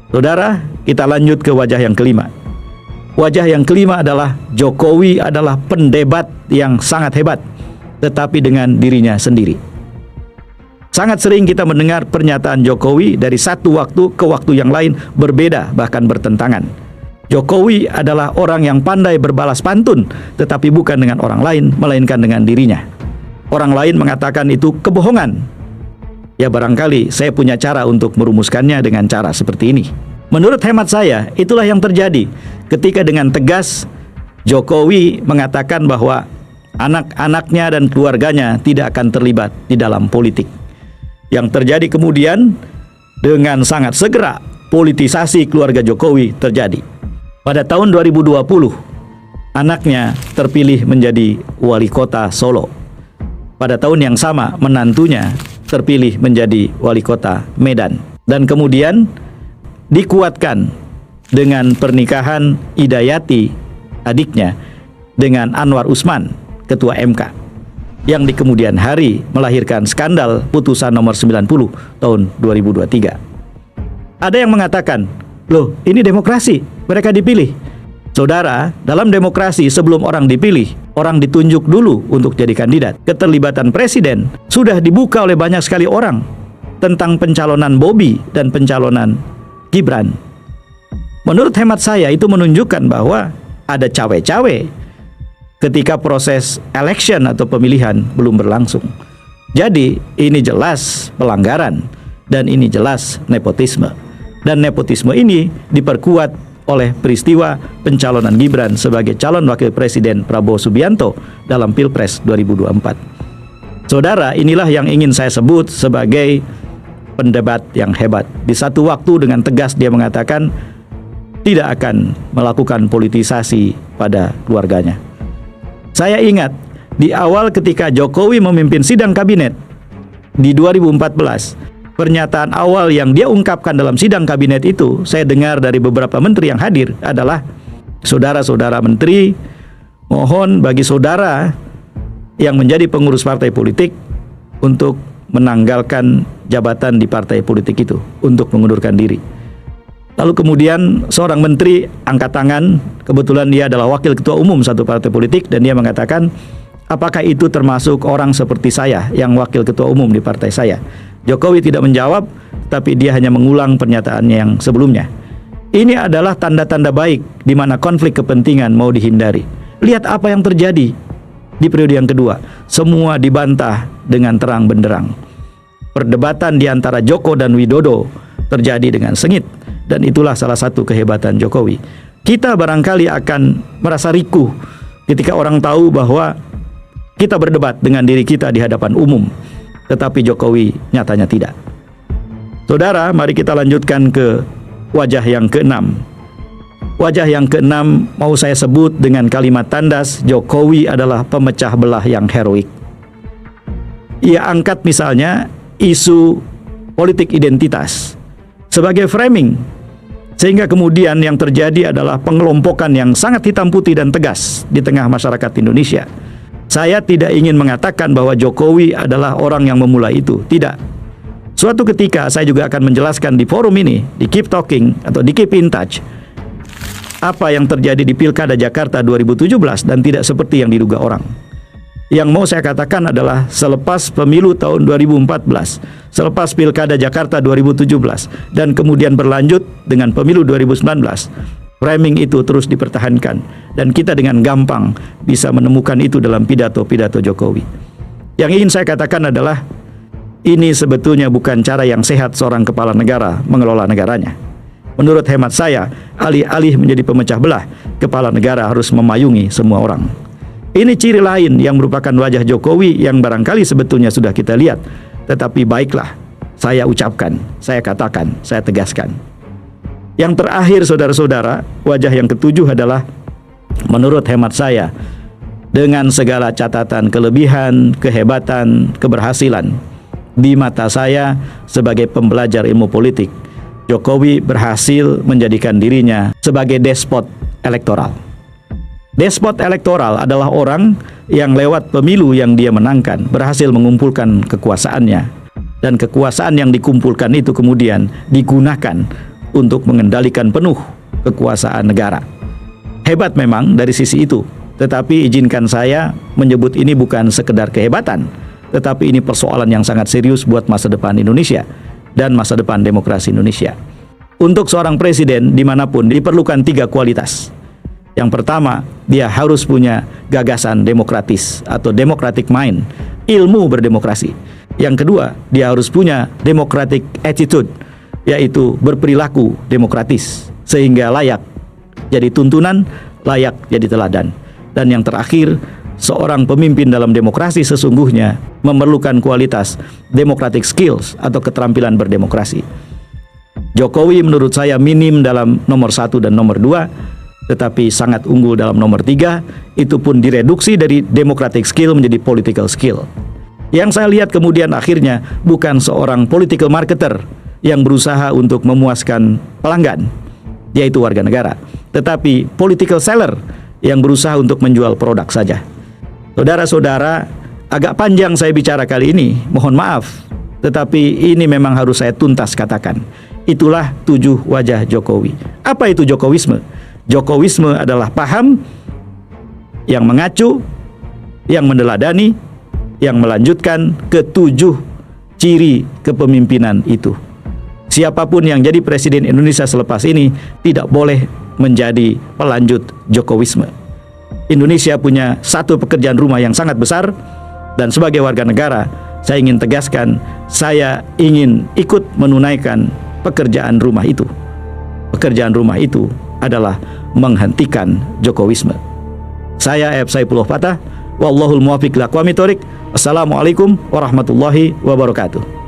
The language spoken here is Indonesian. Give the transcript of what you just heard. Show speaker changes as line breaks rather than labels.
Saudara, kita lanjut ke wajah yang kelima. Wajah yang kelima adalah Jokowi adalah pendebat yang sangat hebat, tetapi dengan dirinya sendiri. Sangat sering kita mendengar pernyataan Jokowi dari satu waktu ke waktu yang lain berbeda, bahkan bertentangan. Jokowi adalah orang yang pandai berbalas pantun, tetapi bukan dengan orang lain, melainkan dengan dirinya. Orang lain mengatakan itu kebohongan. Ya, barangkali saya punya cara untuk merumuskannya dengan cara seperti ini. Menurut hemat saya, itulah yang terjadi ketika dengan tegas Jokowi mengatakan bahwa anak-anaknya dan keluarganya tidak akan terlibat di dalam politik. Yang terjadi kemudian dengan sangat segera politisasi keluarga Jokowi terjadi. Pada tahun 2020, anaknya terpilih menjadi wali kota Solo. Pada tahun yang sama, menantunya terpilih menjadi wali kota Medan. Dan kemudian dikuatkan dengan pernikahan Hidayati, adiknya, dengan Anwar Usman, ketua MK, yang di kemudian hari melahirkan skandal putusan nomor 90 tahun 2023. Ada yang mengatakan, loh, ini demokrasi, mereka dipilih. Saudara, dalam demokrasi sebelum orang dipilih, orang ditunjuk dulu untuk jadi kandidat. Keterlibatan presiden sudah dibuka oleh banyak sekali orang tentang pencalonan Bobi dan pencalonan Gibran. Menurut hemat saya itu menunjukkan bahwa ada cawe-cawe ketika proses election atau pemilihan belum berlangsung. Jadi ini jelas pelanggaran dan ini jelas nepotisme. Dan nepotisme ini diperkuat oleh peristiwa pencalonan Gibran sebagai calon wakil presiden Prabowo Subianto dalam Pilpres 2024. Saudara, inilah yang ingin saya sebut sebagai pendebat yang hebat. Di satu waktu dengan tegas dia mengatakan tidak akan melakukan politisasi pada keluarganya. Saya ingat di awal ketika Jokowi memimpin sidang kabinet di 2014, pernyataan awal yang dia ungkapkan dalam sidang kabinet itu, saya dengar dari beberapa menteri yang hadir adalah, saudara-saudara menteri, mohon bagi saudara yang menjadi pengurus partai politik untuk menanggalkan jabatan di partai politik itu, untuk mengundurkan diri. Lalu kemudian seorang menteri angkat tangan, kebetulan dia adalah wakil ketua umum satu partai politik, dan dia mengatakan, apakah itu termasuk orang seperti saya yang wakil ketua umum di partai saya? Jokowi tidak menjawab, tapi dia hanya mengulang pernyataannya yang sebelumnya. Ini adalah tanda-tanda baik di mana konflik kepentingan mau dihindari. Lihat apa yang terjadi di periode yang kedua. Semua dibantah dengan terang benderang. Perdebatan di antara Joko dan Widodo terjadi dengan sengit, dan itulah salah satu kehebatan Jokowi. Kita barangkali akan merasa rikuh ketika orang tahu bahwa kita berdebat dengan diri kita di hadapan umum, tetapi Jokowi nyatanya tidak. Saudara, mari kita lanjutkan ke wajah yang keenam. Wajah yang keenam mau saya sebut dengan kalimat tandas, Jokowi adalah pemecah belah yang heroik. Ia angkat misalnya isu politik identitas sebagai framing, sehingga kemudian yang terjadi adalah pengelompokan yang sangat hitam putih dan tegas di tengah masyarakat Indonesia. Saya tidak ingin mengatakan bahwa Jokowi adalah orang yang memulai itu, tidak. Suatu ketika saya juga akan menjelaskan di forum ini, di Keep Talking atau di Keep in Touch, apa yang terjadi di Pilkada Jakarta 2017 dan tidak seperti yang diduga orang. Yang mau saya katakan adalah selepas pemilu tahun 2014, selepas Pilkada Jakarta 2017, dan kemudian berlanjut dengan pemilu 2019, framing itu terus dipertahankan, dan kita dengan gampang bisa menemukan itu dalam pidato-pidato Jokowi. Yang ingin saya katakan adalah ini sebetulnya bukan cara yang sehat seorang kepala negara mengelola negaranya. Menurut hemat saya, alih-alih menjadi pemecah belah, kepala negara harus memayungi semua orang. Ini ciri lain yang merupakan wajah Jokowi yang barangkali sebetulnya sudah kita lihat. Tetapi baiklah, saya ucapkan, saya katakan, saya tegaskan. Yang terakhir saudara-saudara, wajah yang ketujuh adalah menurut hemat saya, dengan segala catatan kelebihan, kehebatan, keberhasilan, di mata saya sebagai pembelajar ilmu politik, Jokowi berhasil menjadikan dirinya sebagai despot elektoral. Despot elektoral adalah orang yang lewat pemilu yang dia menangkan berhasil mengumpulkan kekuasaannya, dan kekuasaan yang dikumpulkan itu kemudian digunakan untuk mengendalikan penuh kekuasaan negara. Hebat memang dari sisi itu, tetapi izinkan saya menyebut ini bukan sekedar kehebatan, tetapi ini persoalan yang sangat serius buat masa depan Indonesia dan masa depan demokrasi Indonesia. Untuk seorang presiden dimanapun diperlukan 3 kualitas. Yang pertama, dia harus punya gagasan demokratis atau democratic mind, ilmu berdemokrasi. Yang kedua, dia harus punya democratic attitude, yaitu berperilaku demokratis, sehingga layak jadi tuntunan, layak jadi teladan. Dan yang terakhir, seorang pemimpin dalam demokrasi sesungguhnya memerlukan kualitas democratic skills atau keterampilan berdemokrasi. Jokowi menurut saya minim dalam nomor 1 dan nomor 2, tetapi sangat unggul dalam nomor 3, itu pun direduksi dari democratic skill menjadi political skill. Yang saya lihat kemudian akhirnya bukan seorang political marketer yang berusaha untuk memuaskan pelanggan, yaitu warga negara, tetapi political seller yang berusaha untuk menjual produk saja. Saudara-saudara, agak panjang saya bicara kali ini, mohon maaf, tetapi ini memang harus saya tuntas katakan. Itulah 7 wajah Jokowi. Apa itu Jokowisme? Jokowisme adalah paham yang mengacu, yang meneladani, yang melanjutkan ke-7 ciri kepemimpinan itu. Siapapun yang jadi presiden Indonesia selepas ini tidak boleh menjadi pelanjut Jokowisme. Indonesia punya satu pekerjaan rumah yang sangat besar, dan sebagai warga negara, saya ingin tegaskan, saya ingin ikut menunaikan pekerjaan rumah itu. Pekerjaan rumah itu adalah menghentikan Jokowisme. Saya F. Saifullah Fatah, wallahul muwaffiq ila aqwamit thoriq. Assalamualaikum warahmatullahi wabarakatuh.